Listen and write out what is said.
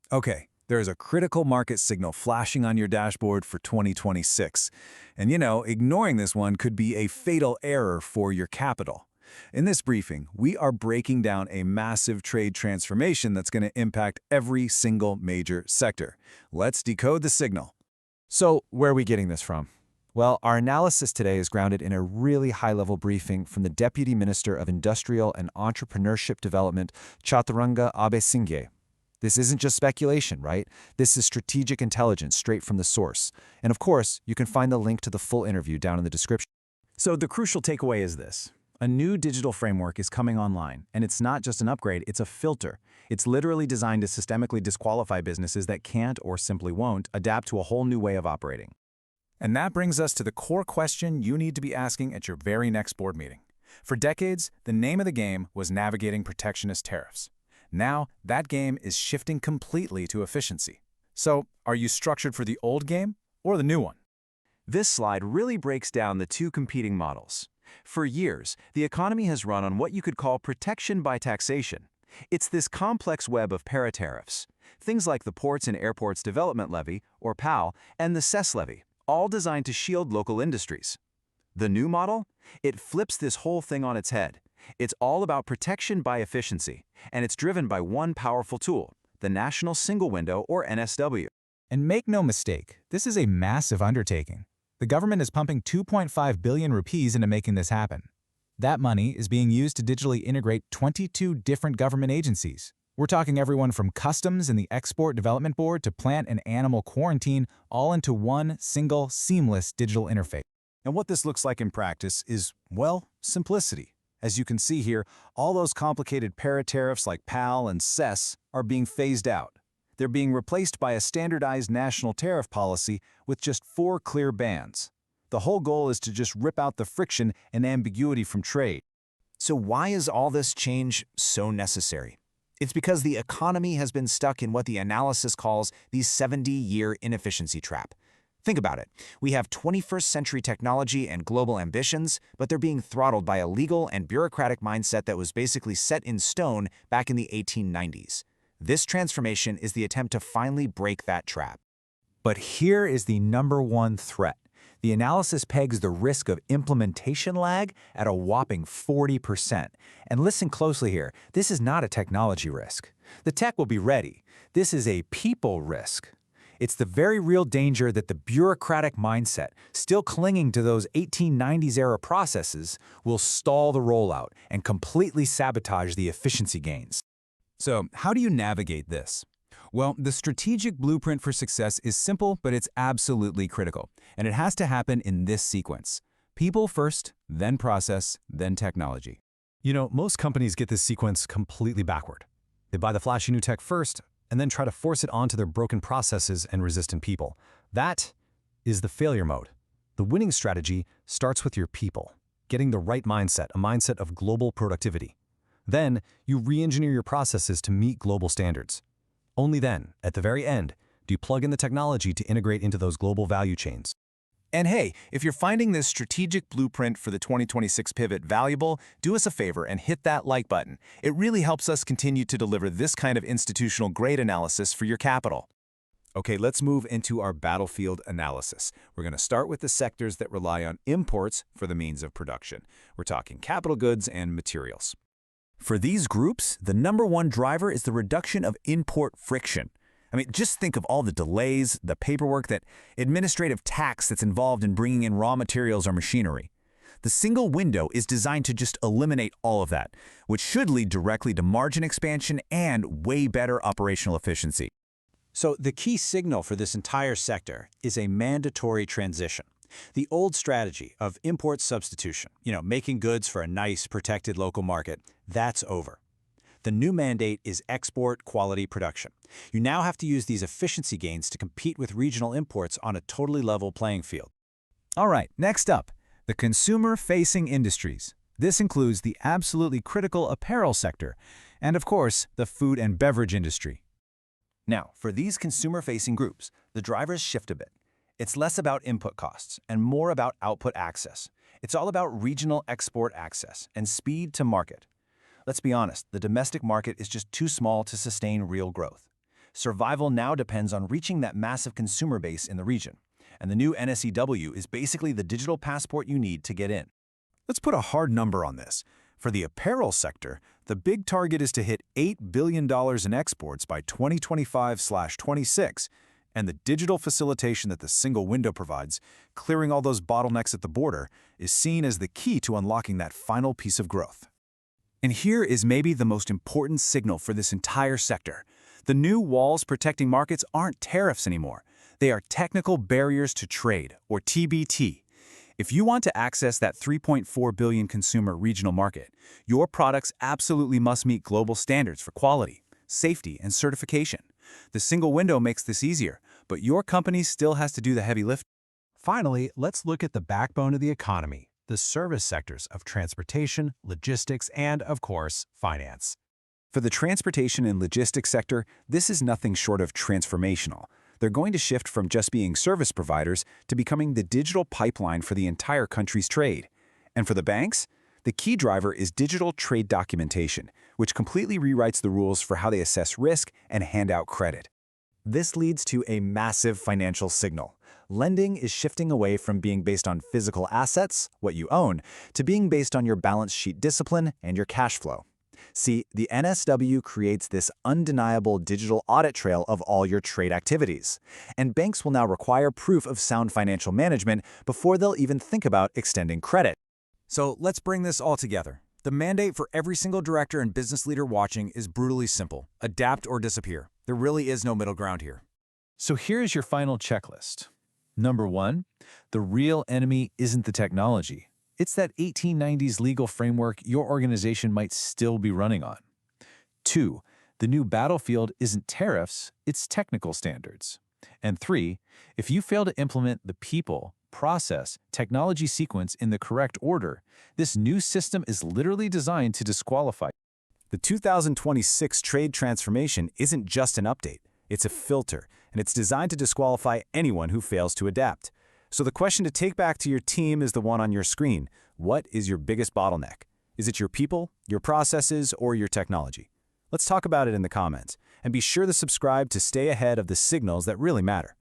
Okay, there's a critical market signal flashing on your dashboard for 2026. And ignoring this one could be a fatal error for your capital. In this briefing, we are breaking down a massive trade transformation that's going to impact every single major sector. Let's decode the signal. So, where are we getting this from? Well, our analysis today is grounded in a really high-level briefing from the Deputy Minister of Industrial and Entrepreneurship Development, Chathuranga Abeysinghe. This isn't just speculation, right? This is strategic intelligence straight from the source. And of course, you can find the link to the full interview down in the description. So the crucial takeaway is this. A new digital framework is coming online, and it's not just an upgrade, it's a filter. It's literally designed to systemically disqualify businesses that can't or simply won't adapt to a whole new way of operating. And that brings us to the core question you need to be asking at your very next board meeting. For decades, the name of the game was navigating protectionist tariffs. Now, that game is shifting completely to efficiency. So, are you structured for the old game or the new one? This slide really breaks down the two competing models. For years, the economy has run on what you could call protection by taxation. It's this complex web of para-tariffs, things like the Ports and Airports Development Levy, or PAL, and the CESS levy, all designed to shield local industries. The new model? It flips this whole thing on its head. It's all about protection by efficiency, and it's driven by one powerful tool, the National Single Window, or NSW. And make no mistake, this is a massive undertaking. The government is pumping 2.5 billion rupees into making this happen. That money is being used to digitally integrate 22 different government agencies. We're talking everyone from Customs and the Export Development Board to Plant and Animal Quarantine, all into one single, seamless digital interface. And what this looks like in practice is, well, simplicity. As you can see here, all those complicated para-tariffs like PAL and CESS are being phased out. They're being replaced by a standardized national tariff policy with just 4 clear bands. The whole goal is to just rip out the friction and ambiguity from trade. So why is all this change so necessary? It's because the economy has been stuck in what the analysis calls the 70-year inefficiency trap. Think about it. We have 21st century technology and global ambitions, but they're being throttled by a legal and bureaucratic mindset that was basically set in stone back in the 1890s. This transformation is the attempt to finally break that trap. But here is the #1 threat. The analysis pegs the risk of implementation lag at a whopping 40%. And listen closely here, this is not a technology risk. The tech will be ready. This is a people risk. It's the very real danger that the bureaucratic mindset, still clinging to those 1890s-era processes, will stall the rollout and completely sabotage the efficiency gains. So, how do you navigate this? Well, the strategic blueprint for success is simple, but it's absolutely critical. And it has to happen in this sequence. People first, then process, then technology. Most companies get this sequence completely backward. They buy the flashy new tech first, and then try to force it onto their broken processes and resistant people. That is the failure mode. The winning strategy starts with your people, getting the right mindset, a mindset of global productivity. Then, you re-engineer your processes to meet global standards. Only then, at the very end, do you plug in the technology to integrate into those global value chains. And hey, if you're finding this strategic blueprint for the 2026 pivot valuable, do us a favor and hit that like button. It really helps us continue to deliver this kind of institutional-grade analysis for your capital. Okay, let's move into our battlefield analysis. We're going to start with the sectors that rely on imports for the means of production. We're talking capital goods and materials. For these groups, the #1 driver is the reduction of import friction. Just think of all the delays, the paperwork, that administrative tax that's involved in bringing in raw materials or machinery. The single window is designed to just eliminate all of that, which should lead directly to margin expansion and way better operational efficiency. So the key signal for this entire sector is a mandatory transition. The old strategy of import substitution, making goods for a nice, protected local market, that's over. The new mandate is export quality production. You now have to use these efficiency gains to compete with regional imports on a totally level playing field. All right, next up, the consumer-facing industries. This includes the absolutely critical apparel sector and, of course, the food and beverage industry. Now, for these consumer-facing groups, the drivers shift a bit. It's less about input costs and more about output access. It's all about regional export access and speed to market. Let's be honest, the domestic market is just too small to sustain real growth. Survival now depends on reaching that massive consumer base in the region. And the new NSEW is basically the digital passport you need to get in. Let's put a hard number on this. For the apparel sector, the big target is to hit $8 billion in exports by 2025/26, and the digital facilitation that the single window provides, clearing all those bottlenecks at the border, is seen as the key to unlocking that final piece of growth. And here is maybe the most important signal for this entire sector. The new walls protecting markets aren't tariffs anymore. They are technical barriers to trade, or TBT. If you want to access that 3.4 billion consumer regional market, your products absolutely must meet global standards for quality, safety, and certification. The single window makes this easier, but your company still has to do the heavy lifting. Finally, let's look at the backbone of the economy, the service sectors of transportation, logistics, and, of course, finance. For the transportation and logistics sector, this is nothing short of transformational. They're going to shift from just being service providers to becoming the digital pipeline for the entire country's trade. And for the banks, the key driver is digital trade documentation, which completely rewrites the rules for how they assess risk and hand out credit. This leads to a massive financial signal. Lending is shifting away from being based on physical assets, what you own, to being based on your balance sheet discipline and your cash flow. See, the NSW creates this undeniable digital audit trail of all your trade activities. And banks will now require proof of sound financial management before they'll even think about extending credit. So let's bring this all together. The mandate for every single director and business leader watching is brutally simple. Adapt or disappear. There really is no middle ground here. So here's your final checklist. Number 1, the real enemy isn't the technology. It's that 1890s legal framework your organization might still be running on. 2, the new battlefield isn't tariffs, it's technical standards. And 3, if you fail to implement the people, process, technology sequence in the correct order, this new system is literally designed to disqualify. The 2026 trade transformation isn't just an update, it's a filter, and it's designed to disqualify anyone who fails to adapt. So the question to take back to your team is the one on your screen. What is your biggest bottleneck? Is it your people, your processes, or your technology? Let's talk about it in the comments, and be sure to subscribe to stay ahead of the signals that really matter.